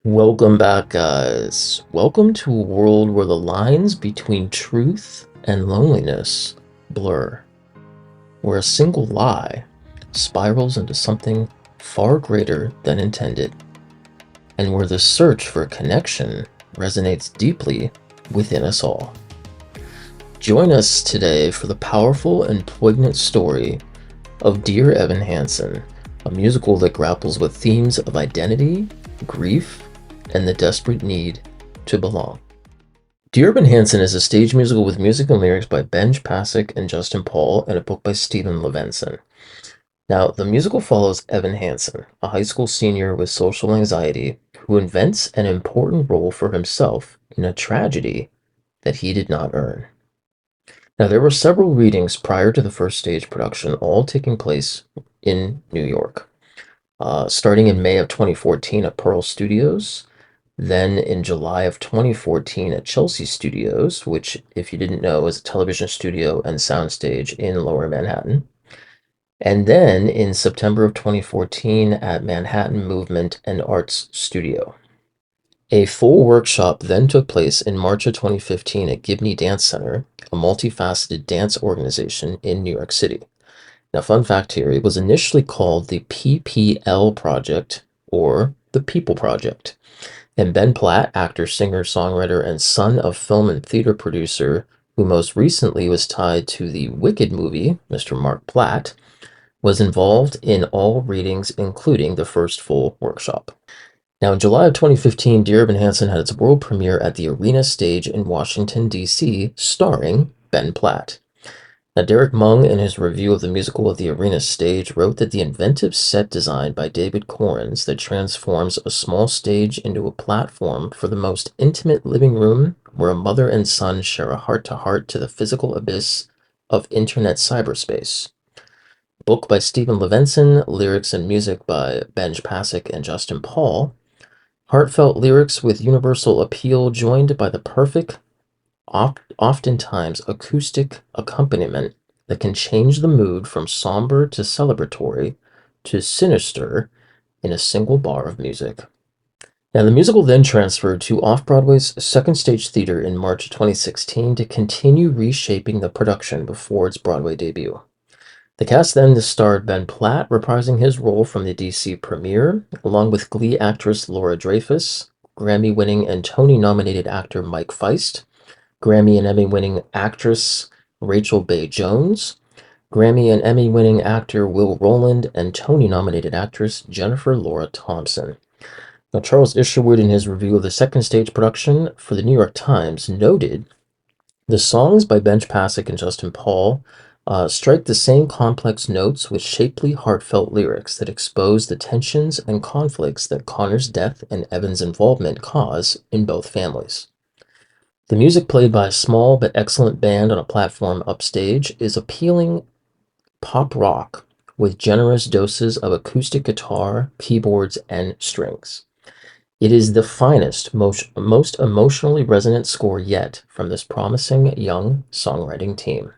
Welcome back, guys. Welcome to a world where the lines between truth and loneliness blur, where a single lie spirals into something far greater than intended, and where the search for connection resonates deeply within us all. Join us today for the powerful and poignant story of Dear Evan Hansen, a musical that grapples with themes of identity, grief, and the desperate need to belong. Dear Evan Hansen is a stage musical with music and lyrics by Benj Pasek and Justin Paul and a book by Stephen Levinson. Now, the musical follows Evan Hansen, a high school senior with social anxiety who invents an important role for himself in a tragedy that he did not earn. Now, there were several readings prior to the first stage production, all taking place in New York. Starting in May of 2014 at Pearl Studios, then in July of 2014 at Chelsea Studios, which, if you didn't know, is a television studio and soundstage in Lower Manhattan. And then in September of 2014 at Manhattan Movement and Arts Studio. A full workshop then took place in March of 2015 at Gibney Dance Center, a multifaceted dance organization in New York City. Now, fun fact here, it was initially called the PPL Project, or the People Project. And Ben Platt, actor, singer, songwriter, and son of film and theater producer, who most recently was tied to the Wicked movie, Mr. Mark Platt, was involved in all readings, including the first full workshop. Now, in July of 2015, Dear Evan Hansen had its world premiere at the Arena Stage in Washington, D.C., starring Ben Platt. Now, Derek Mung, in his review of the musical of the Arena Stage, wrote that the inventive set design by David Corrins that transforms a small stage into a platform for the most intimate living room where a mother and son share a heart-to-heart to the physical abyss of internet cyberspace. Book by Stephen Levinson, lyrics and music by Benj Pasek and Justin Paul. Heartfelt lyrics with universal appeal joined by the perfect, oftentimes acoustic accompaniment that can change the mood from somber to celebratory to sinister in a single bar of music. Now, the musical then transferred to Off-Broadway's Second Stage Theater in March 2016 to continue reshaping the production before its Broadway debut. The cast then starred Ben Platt reprising his role from the DC premiere, along with Glee actress Laura Dreyfus, Grammy-winning and Tony-nominated actor Mike Feist, Grammy and Emmy-winning actress Rachel Bay Jones, Grammy and Emmy-winning actor Will Rowland, and Tony-nominated actress Jennifer Laura Thompson. Now, Charles Isherwood, in his review of the second stage production for the New York Times, noted the songs by Benj Pasek and Justin Paul strike the same complex notes with shapely, heartfelt lyrics that expose the tensions and conflicts that Connor's death and Evan's involvement cause in both families. The music played by a small but excellent band on a platform upstage is appealing pop rock with generous doses of acoustic guitar, keyboards, and strings. It is the finest, most emotionally resonant score yet from this promising young songwriting team.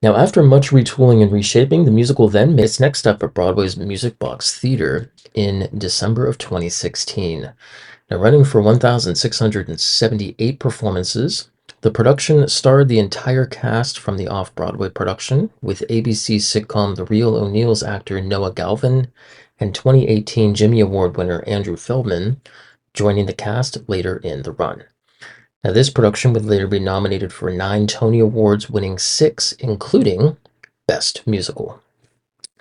Now, after much retooling and reshaping, the musical then made its next step at Broadway's Music Box Theater in December of 2016. Now, running for 1,678 performances, the production starred the entire cast from the off-Broadway production, with ABC sitcom The Real O'Neills actor Noah Galvin and 2018 Jimmy Award winner Andrew Feldman joining the cast later in the run. Now, this production would later be nominated for 9 Tony Awards, winning 6, including Best Musical.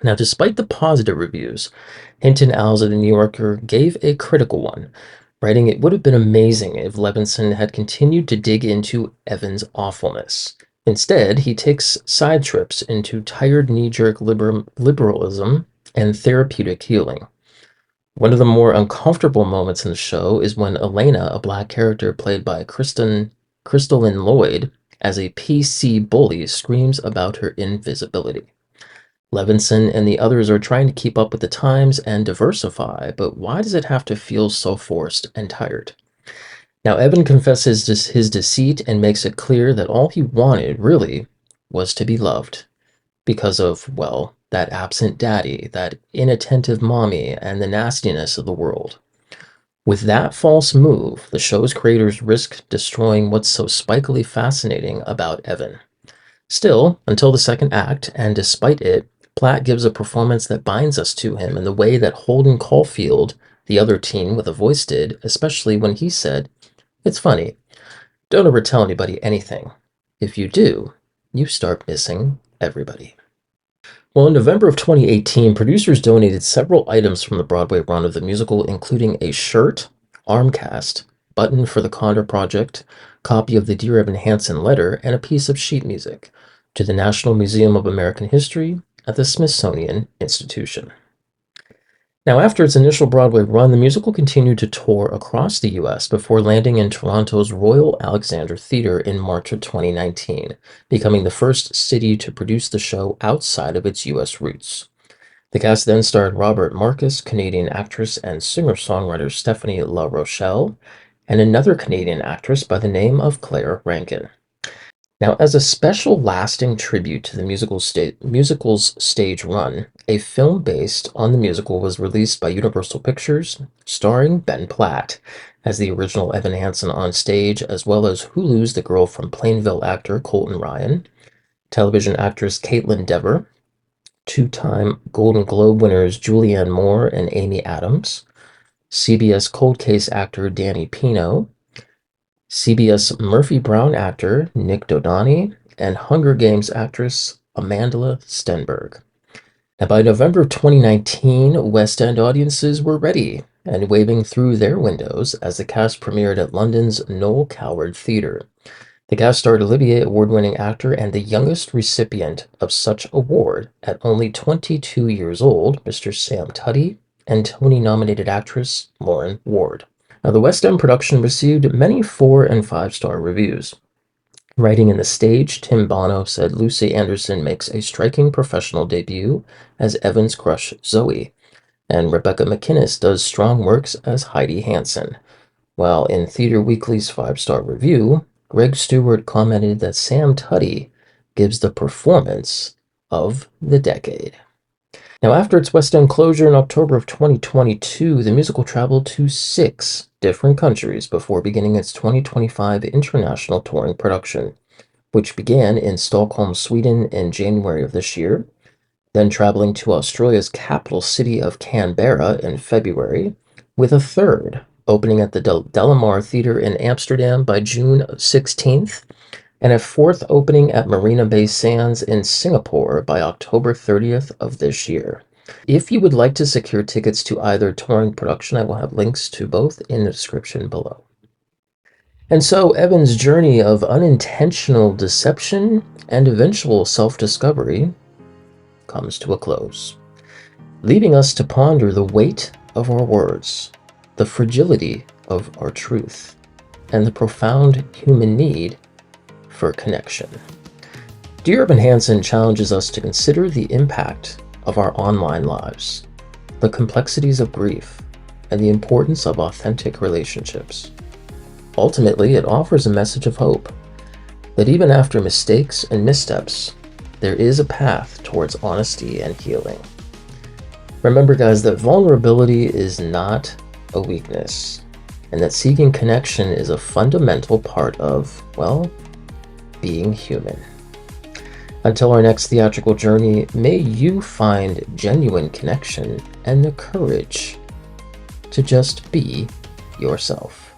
Now, despite the positive reviews, Hinton Alves of The New Yorker gave a critical one, writing, "It would have been amazing if Levinson had continued to dig into Evan's awfulness. Instead, he takes side trips into tired knee-jerk liberalism and therapeutic healing. One of the more uncomfortable moments in the show is when Elena, a black character played by Crystalline Lloyd, as a PC bully, screams about her invisibility. Levinson and the others are trying to keep up with the times and diversify, but why does it have to feel so forced and tired?" Now, Evan confesses his deceit and makes it clear that all he wanted, really, was to be loved because of, well, that absent daddy, that inattentive mommy, and the nastiness of the world. With that false move, the show's creators risked destroying what's so spikily fascinating about Evan. Still, until the second act, and despite it, Platt gives a performance that binds us to him in the way that Holden Caulfield, the other teen with a voice, did, especially when he said, "It's funny, don't ever tell anybody anything. If you do, you start missing everybody." Well, in November of 2018, producers donated several items from the Broadway run of the musical, including a shirt, arm cast, button for the Condor Project, copy of the Dear Evan Hansen letter, and a piece of sheet music to the National Museum of American History at the Smithsonian Institution. Now, after its initial Broadway run, the musical continued to tour across the U.S. before landing in Toronto's Royal Alexandra Theatre in March of 2019, becoming the first city to produce the show outside of its U.S. roots. The cast then starred Robert Marcus, Canadian actress and singer-songwriter Stephanie La Rochelle, and another Canadian actress by the name of Claire Rankin. Now, as a special lasting tribute to the musical's stage run, a film based on the musical was released by Universal Pictures, starring Ben Platt as the original Evan Hansen on stage, as well as Hulu's The Girl from Plainville actor Colton Ryan, television actress Caitlin Dever, two-time Golden Globe winners Julianne Moore and Amy Adams, CBS Cold Case actor Danny Pino, CBS Murphy Brown actor Nick Dodani, and Hunger Games actress Amanda Stenberg. Now, by November of 2019, West End audiences were ready and waving through their windows as the cast premiered at London's Noel Coward Theatre. The cast starred Olivier Award-winning actor and the youngest recipient of such award at only 22 years old, Mr. Sam Tuddy, and Tony-nominated actress Lauren Ward. Now, the West End production received many 4- and 5-star reviews. Writing in The Stage, Tim Bono said Lucy Anderson makes a striking professional debut as Evan's crush Zoe, and Rebecca McInnes does strong works as Heidi Hansen. While in Theatre Weekly's 5-star review, Greg Stewart commented that Sam Tuddy gives the performance of the decade. Now, after its West End closure in October of 2022, the musical traveled to 6 different countries before beginning its 2025 international touring production, which began in Stockholm, Sweden in January of this year, then traveling to Australia's capital city of Canberra in February, with a third opening at the DeLeMar Theatre in Amsterdam by June 16th, and a fourth opening at Marina Bay Sands in Singapore by October 30th of this year. If you would like to secure tickets to either touring production, I will have links to both in the description below. And so Evan's journey of unintentional deception and eventual self-discovery comes to a close, leaving us to ponder the weight of our words, the fragility of our truth, and the profound human need for connection. Dear Evan Hansen challenges us to consider the impact of our online lives, the complexities of grief, and the importance of authentic relationships. Ultimately, it offers a message of hope that even after mistakes and missteps, there is a path towards honesty and healing. Remember, guys, that vulnerability is not a weakness, and that seeking connection is a fundamental part of, well, being human. Until our next theatrical journey, may you find genuine connection and the courage to just be yourself.